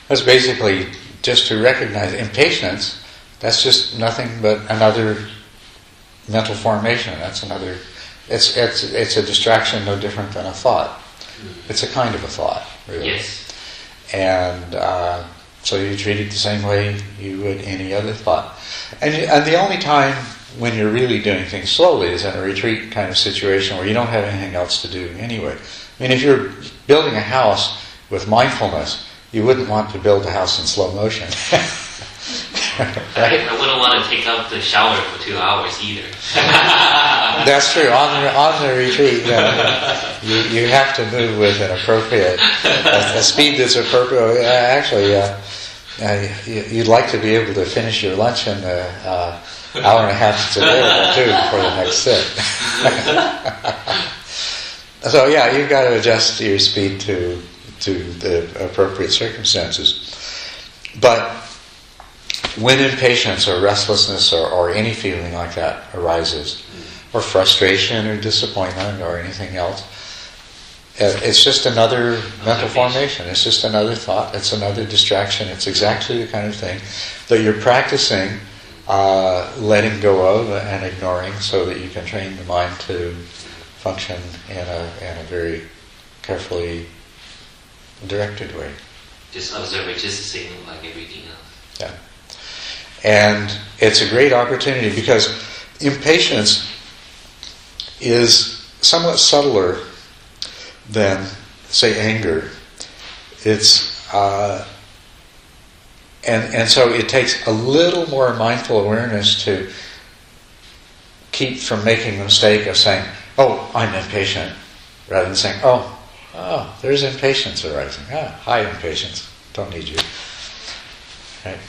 That's basically just to recognize impatience. That's just nothing but another mental formation. That's another. It's a distraction, no different than a thought. It's a kind of a thought, really. Yes. And so you treat it the same way you would any other thought. And the only time when you're really doing things slowly is in a retreat kind of situation where you don't have anything else to do anyway. I mean, if you're building a house with mindfulness, you wouldn't want to build a house in slow motion. Right? I wouldn't want to take up the shower for 2 hours either. That's true. On the retreat, you have to move with an appropriate a speed that's appropriate. Actually, you'd like to be able to finish your lunch in the hour and a half that's available too before the next sit. So you've got to adjust your speed to the appropriate circumstances. But when impatience or restlessness or any feeling like that arises, or frustration or disappointment or anything else, it's just another mental formation. It's just another thought. It's another distraction. It's exactly the kind of thing that you're practicing letting go of and ignoring, so that you can train the mind to function in a very carefully directed way. Just observe it, just the same like everything else. Yeah. And it's a great opportunity because impatience is somewhat subtler than, say, anger. It's and so it takes a little more mindful awareness to keep from making the mistake of saying, "Oh, I'm impatient," rather than saying, "Oh, there's impatience arising. Hi, impatience. Don't need you." Right?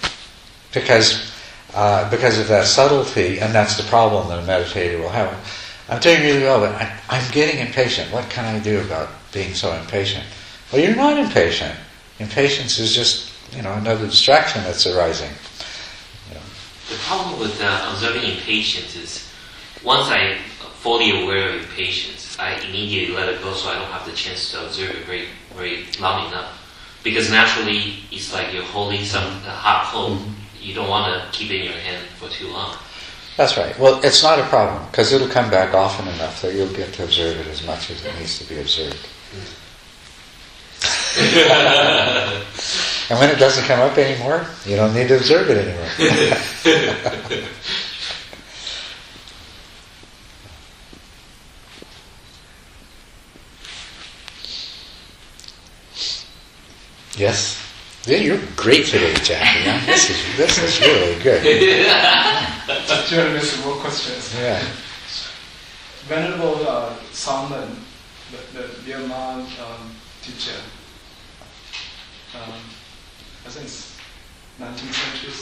Because of that subtlety, and that's the problem that a meditator will have. I'm doing really well, but I'm getting impatient. What can I do about being so impatient? Well, you're not impatient. Impatience is just, another distraction that's arising. The problem with observing impatience is, once I'm fully aware of impatience, I immediately let it go, so I don't have the chance to observe it very, very long enough. Because naturally, it's like you're holding some hot coal. Mm-hmm. You don't want to keep it in your hand for too long. That's right. Well, it's not a problem, because it'll come back often enough that you'll get to observe it as much as it needs to be observed. And when it doesn't come up anymore, you don't need to observe it anymore. Yes? Yeah, you're great today, Jackie. Huh? This is really good. Actually, there's more questions. Yeah. Venerable Salman, the Myanmar teacher, I think it's 19th century,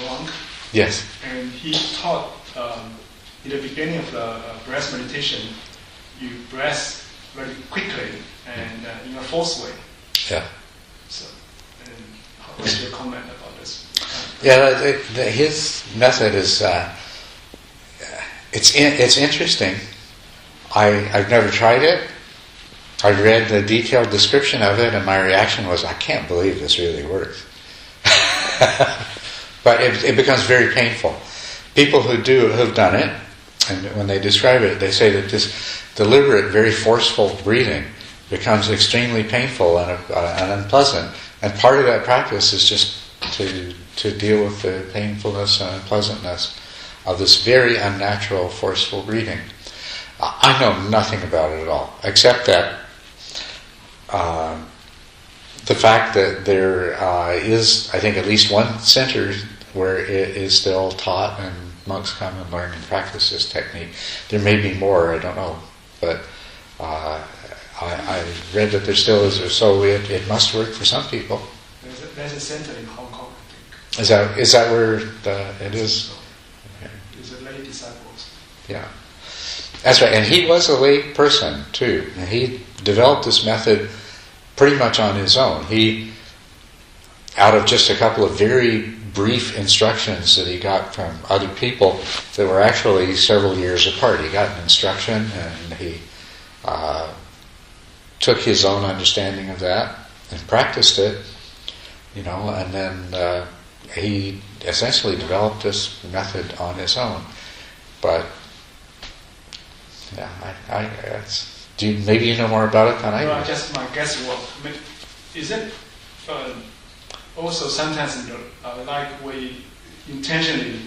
monk. Yes. And he taught in the beginning of the breath meditation, you breath very quickly and in a forced way. Yeah. So, and what's your comment about this? Yeah, his method is it's interesting. I've never tried it. I read the detailed description of it, and my reaction was, I can't believe this really works. But it becomes very painful. People who've done it, and when they describe it, they say that this deliberate, very forceful breathing becomes extremely painful and unpleasant. And part of that practice is just to deal with the painfulness and unpleasantness of this very unnatural, forceful breathing. I know nothing about it at all, except that the fact that there is, I think, at least one center where it is still taught and monks come and learn and practice this technique. There may be more, I don't know, but I read that there still is, so it must work for some people. There's a center in Hong Kong, I think. Is that where it is? It's a lay disciples. Yeah. That's right, and he was a lay person too, and he developed this method pretty much on his own. He, out of just a couple of very brief instructions that he got from other people that were actually several years apart, he got an instruction and he took his own understanding of that and practiced it, and then he essentially developed this method on his own. But yeah, maybe you know more about it than I do. No, just my guesswork. Is it also sometimes like we intentionally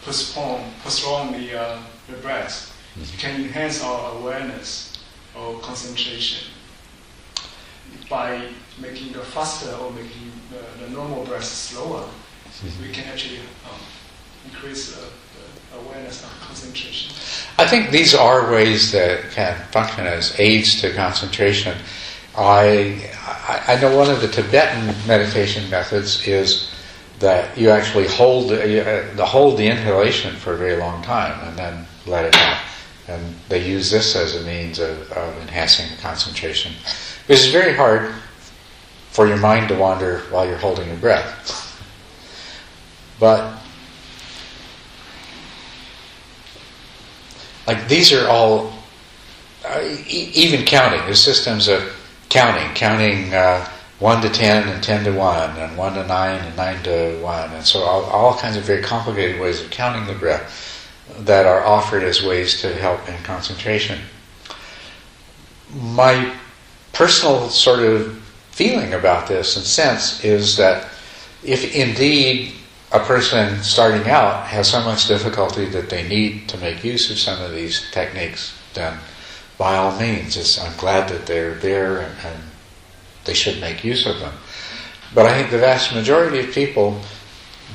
postpone the breath? It can enhance our awareness or concentration by making the faster or making the normal breath slower. We can actually increase the awareness and concentration. I think these are ways that can function as aids to concentration. I know one of the Tibetan meditation methods is that you actually hold the inhalation for a very long time and then let it out. And they use this as a means of enhancing the concentration. Because it's very hard for your mind to wander while you're holding your breath. But like these are all, even counting, there's systems of counting 1 to 10 and 10 to 1 and 1 to 9 and 9 to 1, and so all kinds of very complicated ways of counting the breath that are offered as ways to help in concentration. My personal sort of feeling about this and sense is that if indeed a person starting out has so much difficulty that they need to make use of some of these techniques, then by all means, I'm glad that they're there and they should make use of them. But I think the vast majority of people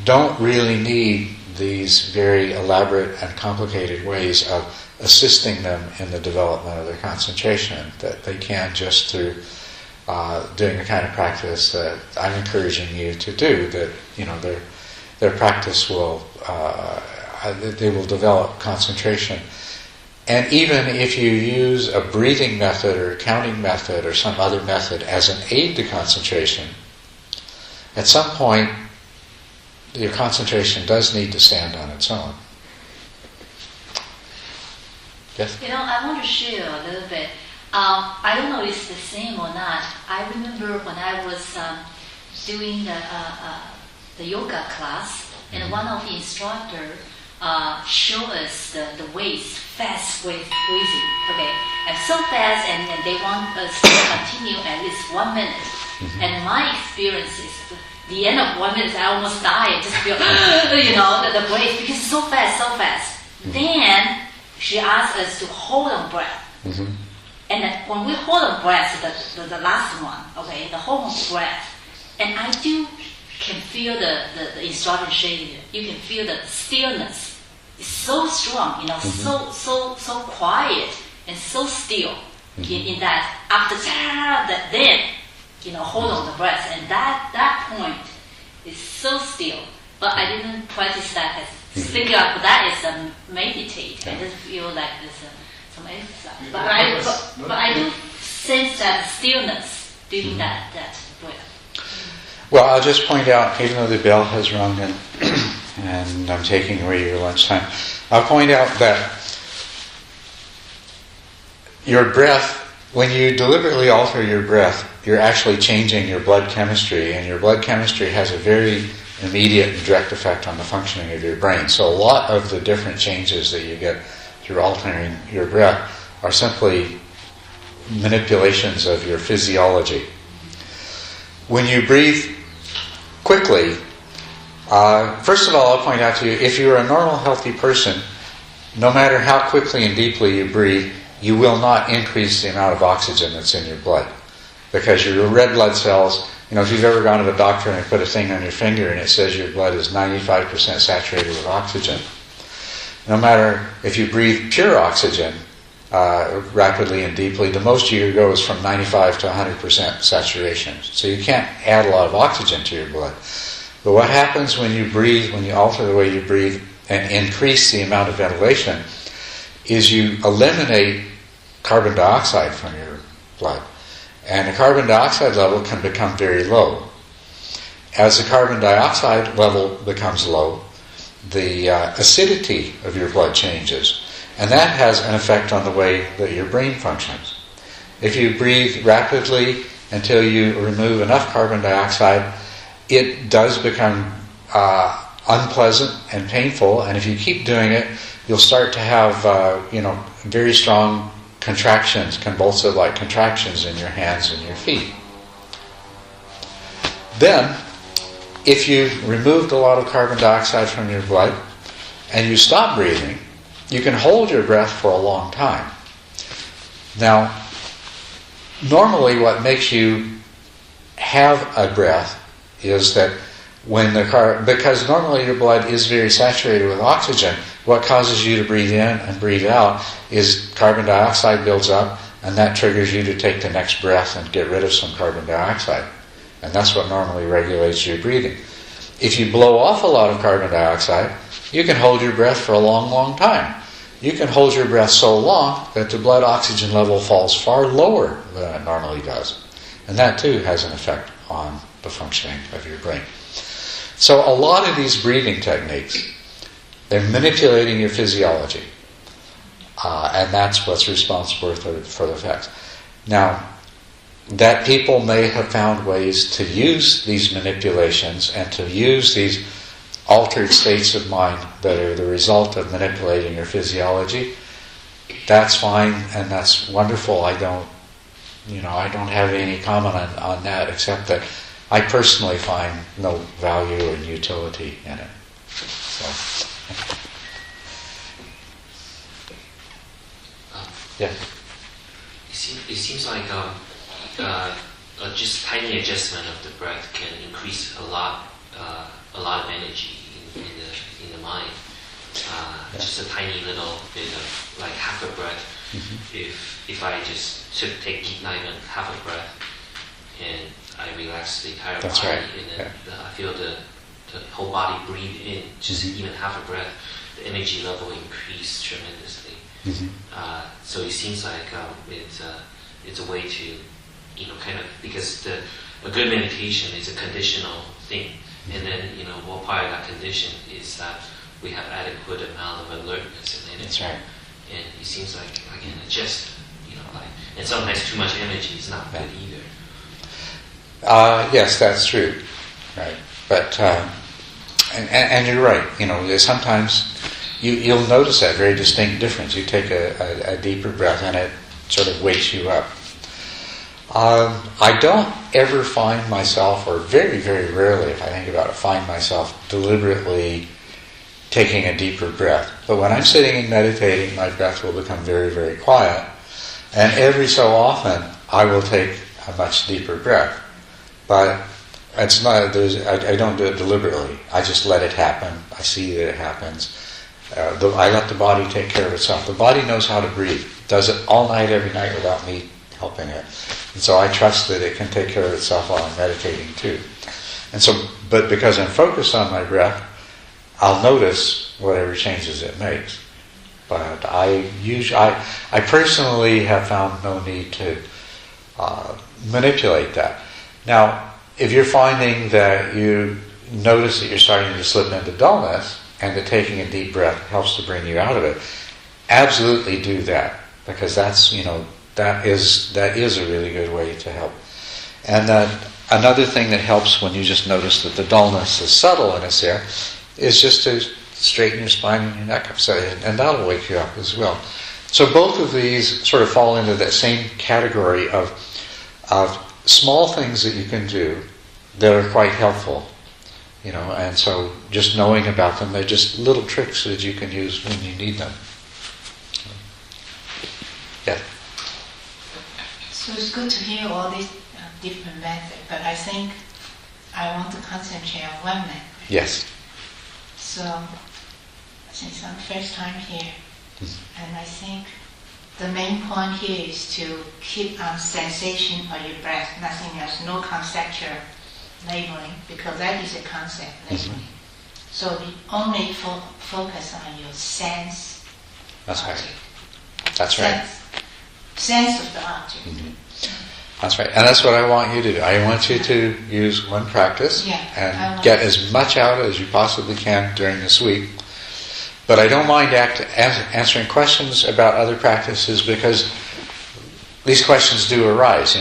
don't really need these very elaborate and complicated ways of assisting them in the development of their concentration, that they can just through doing the kind of practice that I'm encouraging you to do, that their practice will they will develop concentration. And even if you use a breathing method or a counting method or some other method as an aid to concentration, at some point your concentration does need to stand on its own. Yes? I want to share a little bit. I don't know if it's the same or not. I remember when I was doing the yoga class, and one of the instructors showed us the ways, fast with breathing, okay? And so fast, and they want us to continue at least 1 minute. And my experience is, the end of 1 minute, I almost died. Just feel, the breath, because it's so fast, so fast. Then she asked us to hold on breath. And then when we hold on breath, the last one, okay, the hold on breath, and I can feel the instruction shaking. You can feel the stillness. It's so strong, so quiet and so still in that after that, then hold on the breath, and that point is so still. But I didn't practice that as thinking of that as a meditate. I just feel like there's some exercise. But I do sense that stillness during that breath. Well, I'll just point out, even though the bell has rung and I'm taking away your lunchtime, I'll point out that your breath, when you deliberately alter your breath, you're actually changing your blood chemistry, and your blood chemistry has a very immediate and direct effect on the functioning of your brain. So a lot of the different changes that you get through altering your breath are simply manipulations of your physiology. When you breathe quickly, first of all, I'll point out to you, if you're a normal, healthy person, no matter how quickly and deeply you breathe, you will not increase the amount of oxygen that's in your blood. Because your red blood cells, if you've ever gone to the doctor and they put a thing on your finger and it says your blood is 95% saturated with oxygen, no matter if you breathe pure oxygen rapidly and deeply, the most you can go is from 95 to 100% saturation. So you can't add a lot of oxygen to your blood. But what happens when you breathe, when you alter the way you breathe and increase the amount of ventilation, is you eliminate carbon dioxide from your blood. And the carbon dioxide level can become very low. As the carbon dioxide level becomes low, the acidity of your blood changes. And that has an effect on the way that your brain functions. If you breathe rapidly until you remove enough carbon dioxide, it does become unpleasant and painful. And if you keep doing it, you'll start to have, very strong contractions, convulsive-like contractions in your hands and your feet. Then, if you've removed a lot of carbon dioxide from your blood and you stop breathing, you can hold your breath for a long time. Now, normally what makes you have a breath is that because normally your blood is very saturated with oxygen, what causes you to breathe in and breathe out is carbon dioxide builds up, and that triggers you to take the next breath and get rid of some carbon dioxide. And that's what normally regulates your breathing. If you blow off a lot of carbon dioxide, you can hold your breath for a long, long time. You can hold your breath so long that the blood oxygen level falls far lower than it normally does. And that too has an effect on the functioning of your brain. So a lot of these breathing techniques, they're manipulating your physiology. And that's what's responsible for the effects. Now, that people may have found ways to use these manipulations and to use these altered states of mind that are the result of manipulating your physiology, that's fine and that's wonderful. I don't have any comment on that, except that I personally find no value or utility in it. So. Yeah. It seems like just tiny adjustment of the breath can increase a lot of energy in the mind. Just a tiny little bit of like half a breath. Mm-hmm. If I just take deep half a breath and I relax the entire That's body, right. and then I feel the whole body breathe in, just even half a breath, the energy level increase tremendously. Mm-hmm. So it seems like it's a way to, because a good meditation is a conditional thing, and then what part of that condition is that we have adequate amount of alertness and energy. That's right. And it seems like I can adjust, and sometimes too much energy is not good either. Yes, that's true. Right. But, and you're right, sometimes you'll notice that very distinct difference. You take a deeper breath and it sort of wakes you up. I don't ever find myself, or very, very rarely if I think about it, find myself deliberately taking a deeper breath. But when I'm sitting and meditating, my breath will become very, very quiet. And every so often, I will take a much deeper breath. But it's not. I don't do it deliberately. I just let it happen. I see that it happens. I let the body take care of itself. The body knows how to breathe. It does it all night, every night, without me helping it. And so I trust that it can take care of itself while I'm meditating too. And so, but because I'm focused on my breath, I'll notice whatever changes it makes. But I personally have found no need to manipulate that. Now, if you're finding that you notice that you're starting to slip into dullness, and that taking a deep breath helps to bring you out of it, absolutely do that, because that's, that is a really good way to help. And another thing that helps when you just notice that the dullness is subtle and it's there, is just to straighten your spine and your neck up, and that'll wake you up as well. So both of these sort of fall into that same category of small things that you can do that are quite helpful, and so just knowing about them, they're just little tricks that you can use when you need them. Yeah. So it's good to hear all these different methods, but I think I want to concentrate on one method. Yes. So, since I'm first time here, and I think the main point here is to keep on sensation of your breath, nothing else, no conceptual labeling, because that is a concept labeling. So the only focus on your sense. That's object. right. That's right. Sense of the object. That's right. And that's what I want you to do. I want you to use one practice and get as much out as you possibly can during this week. But I don't mind answering questions about other practices, because these questions do arise.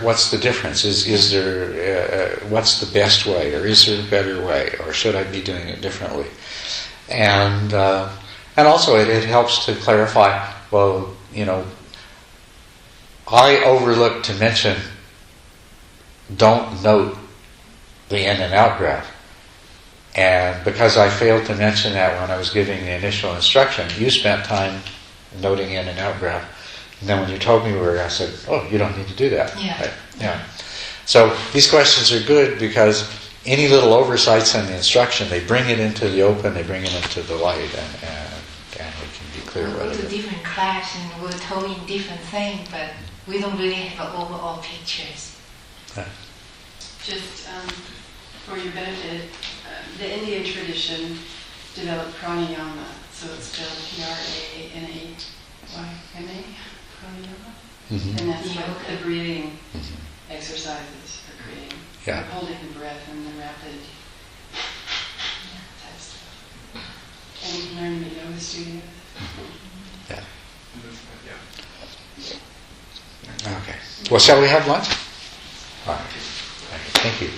What's the difference? Is there, what's the best way? Or is there a better way? Or should I be doing it differently? And also it helps to clarify, well, I overlooked to mention, don't note the in and out breath. And because I failed to mention that when I was giving the initial instruction, you spent time noting in and out breath. And then when you told me I said, oh, you don't need to do that. Yeah. Right? Yeah. So these questions are good because any little oversights in the instruction, they bring it into the open, they bring it into the light, and we can be clear we about go it. to different class and we're told in different things, but we don't really have an overall pictures. Just for your benefit, the Indian tradition developed pranayama, so it's spelled Pranayama, pranayama, and that's like the breathing exercises for creating, holding the breath and the rapid type stuff. And you can learn in the yoga studio. Yeah. Okay. Well, shall we have lunch? All right. Thank you.